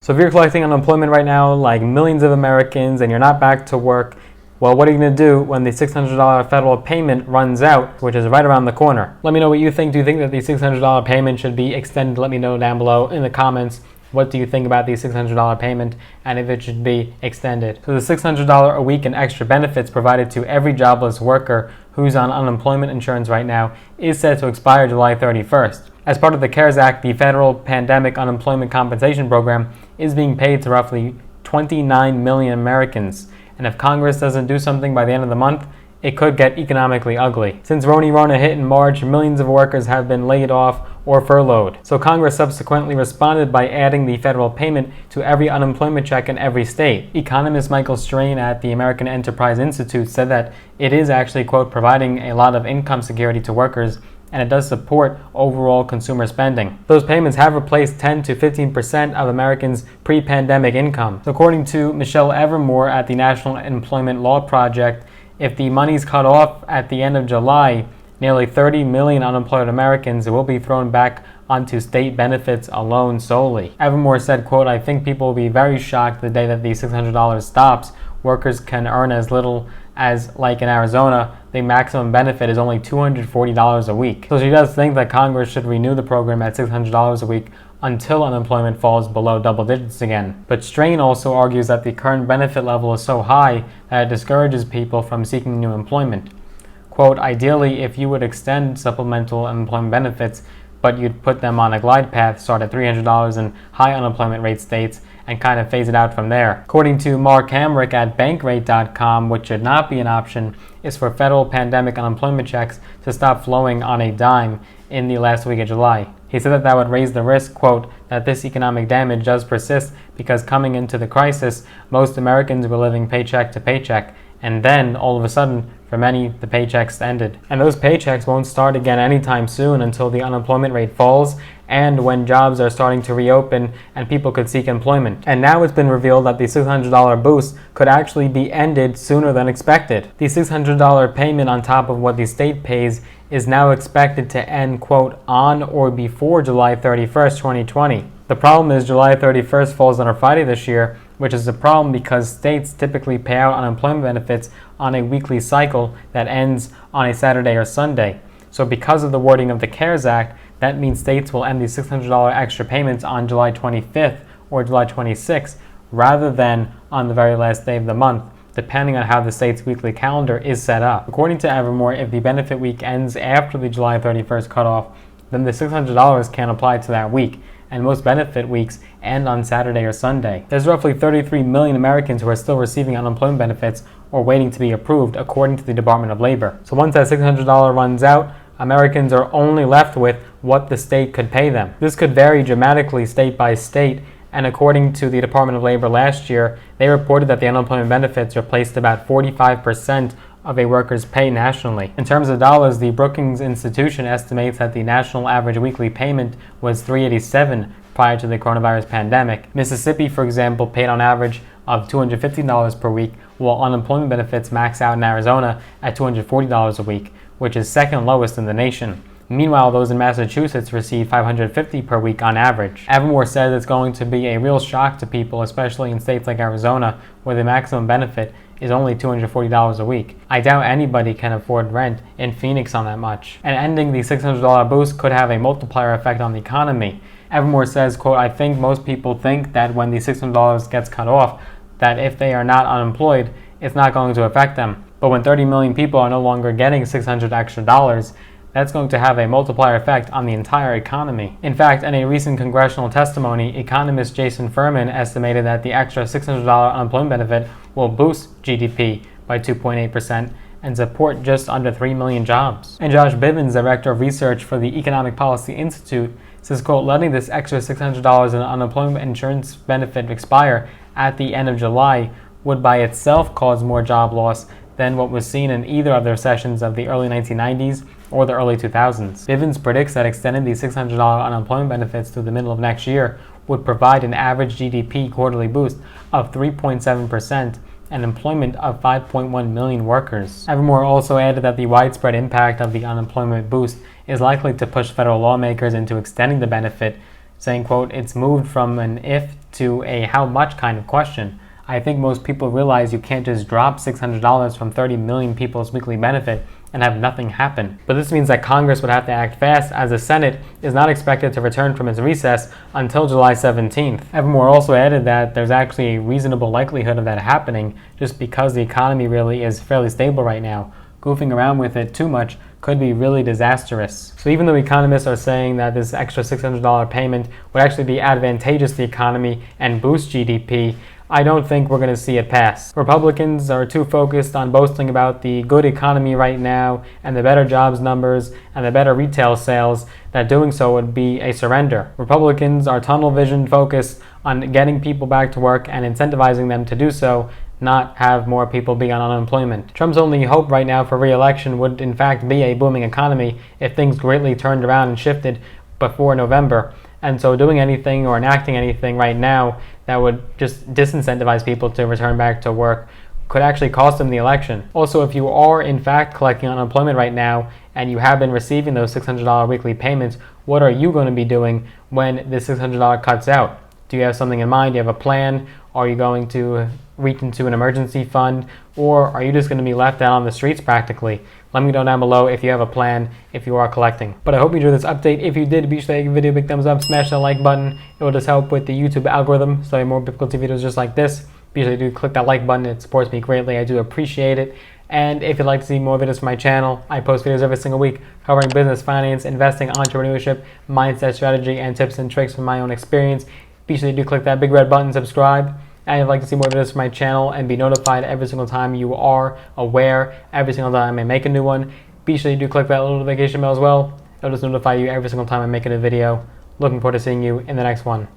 So if you're collecting unemployment right now, like millions of Americans, and you're not back to work, well, what are you going to do when the $600 federal payment runs out, which is right around the corner? Let me know what you think. Do you think that the $600 payment should be extended? Let me know down below in the comments. What do you think about the $600 payment and if it should be extended? So the $600 a week in extra benefits provided to every jobless worker who's on unemployment insurance right now is set to expire July 31st. As part of the CARES Act, the federal pandemic unemployment compensation program is being paid to roughly 29 million Americans. And if Congress doesn't do something by the end of the month, it could get economically ugly. Since Rona hit in March, millions of workers have been laid off or furloughed. So Congress subsequently responded by adding the federal payment to every unemployment check in every state. Economist Michael Strain at the American Enterprise Institute said that it is actually, quote, providing a lot of income security to workers, and it does support overall consumer spending. Those payments have replaced 10 to 15% of Americans' pre-pandemic income. So according to Michelle Evermore at the National Employment Law Project, if the money's cut off at the end of July, nearly 30 million unemployed Americans will be thrown back onto state benefits alone solely. Evermore said, quote, I think people will be very shocked the day that the $600 stops. Workers can earn as little as, like in Arizona, the maximum benefit is only $240 a week. So she does think that Congress should renew the program at $600 a week until unemployment falls below double digits again. But Strain also argues that the current benefit level is so high that it discourages people from seeking new employment. Quote, ideally, if you would extend supplemental unemployment benefits, but you'd put them on a glide path, start at $300 in high unemployment rate states, and kind of phase it out from there. According to Mark Hamrick at Bankrate.com, what should not be an option is for federal pandemic unemployment checks to stop flowing on a dime in the last week of July. He said that that would raise the risk, quote, that this economic damage does persist because coming into the crisis, most Americans were living paycheck to paycheck, and then all of a sudden, for many, the paychecks ended. And those paychecks won't start again anytime soon until the unemployment rate falls and when jobs are starting to reopen and people could seek employment. And now it's been revealed that the $600 boost could actually be ended sooner than expected. The $600 payment on top of what the state pays is now expected to end, quote, on or before July 31st, 2020. The problem is July 31st falls on a Friday this year, which is a problem because states typically pay out unemployment benefits on a weekly cycle that ends on a Saturday or Sunday. So because of the wording of the CARES Act, that means states will end the $600 extra payments on July 25th or July 26th rather than on the very last day of the month, depending on how the state's weekly calendar is set up. According to Evermore, if the benefit week ends after the July 31st cutoff, then the $600 can apply to that week, and most benefit weeks end on Saturday or Sunday. There's roughly 33 million Americans who are still receiving unemployment benefits or waiting to be approved, according to the Department of Labor. So once that $600 runs out, Americans are only left with what the state could pay them. This could vary dramatically state by state, and according to the Department of Labor last year, they reported that the unemployment benefits replaced about 45% of a worker's pay nationally. In terms of dollars, the Brookings Institution estimates that the national average weekly payment was $387 prior to the coronavirus pandemic. Mississippi, for example, paid on average of $250 per week, while unemployment benefits max out in Arizona at $240 a week, which is second lowest in the nation. Meanwhile, those in Massachusetts receive $550 per week on average. Evermore says it's going to be a real shock to people, especially in states like Arizona, where the maximum benefit is only $240 a week. I doubt anybody can afford rent in Phoenix on that much. And ending the $600 boost could have a multiplier effect on the economy. Evermore says, quote, I think most people think that when the $600 gets cut off, that if they are not unemployed, it's not going to affect them. But when 30 million people are no longer getting $600 extra dollars, that's going to have a multiplier effect on the entire economy. In fact, in a recent congressional testimony, economist Jason Furman estimated that the extra $600 unemployment benefit will boost GDP by 2.8% and support just under 3 million jobs. And Josh Bivens, director of research for the Economic Policy Institute, says, quote, letting this extra $600 in unemployment insurance benefit expire at the end of July would by itself cause more job loss than what was seen in either of the recessions of the early 1990s or the early 2000s. Bivens predicts that extending the $600 unemployment benefits to the middle of next year would provide an average GDP quarterly boost of 3.7% and employment of 5.1 million workers. Evermore also added that the widespread impact of the unemployment boost is likely to push federal lawmakers into extending the benefit saying, quote, "It's moved from an if to a how much kind of question. I think most people realize you can't just drop $600 from 30 million people's weekly benefit and have nothing happen." But this means that Congress would have to act fast, as the Senate is not expected to return from its recess until July 17th. Evermore also added that there's actually a reasonable likelihood of that happening just because the economy really is fairly stable right now. Goofing around with it too much could be really disastrous. So even though economists are saying that this extra $600 payment would actually be advantageous to the economy and boost GDP, I don't think we're going to see it pass. Republicans are too focused on boasting about the good economy right now and the better jobs numbers and the better retail sales that doing so would be a surrender. Republicans are tunnel vision focused on getting people back to work and incentivizing them to do so, not have more people be on unemployment. Trump's only hope right now for re-election would in fact be a booming economy if things greatly turned around and shifted before November. And so doing anything or enacting anything right now that would just disincentivize people to return back to work could actually cost them the election. Also, if you are in fact collecting unemployment right now and you have been receiving those $600 weekly payments, what are you going to be doing when this $600 cuts out? Do you have something in mind? Do you have a plan? Are you going to reach into an emergency fund? Or are you just going to be left out on the streets practically? Let me know down below if you have a plan, if you are collecting. But I hope you enjoyed this update. If you did, be sure to give the video a big thumbs up, smash that like button. It will just help with the YouTube algorithm, so I have more difficulty videos just like this. Be sure to click that like button. It supports me greatly. I do appreciate it. And if you'd like to see more videos from my channel, I post videos every single week covering business, finance, investing, entrepreneurship, mindset, strategy, and tips and tricks from my own experience. Be sure to click that big red button, subscribe. And if you'd like to see more videos from my channel and be notified every single time you are aware, every single time I make a new one, be sure you do click that little notification bell as well. It'll just notify you every single time I make a new video. Looking forward to seeing you in the next one.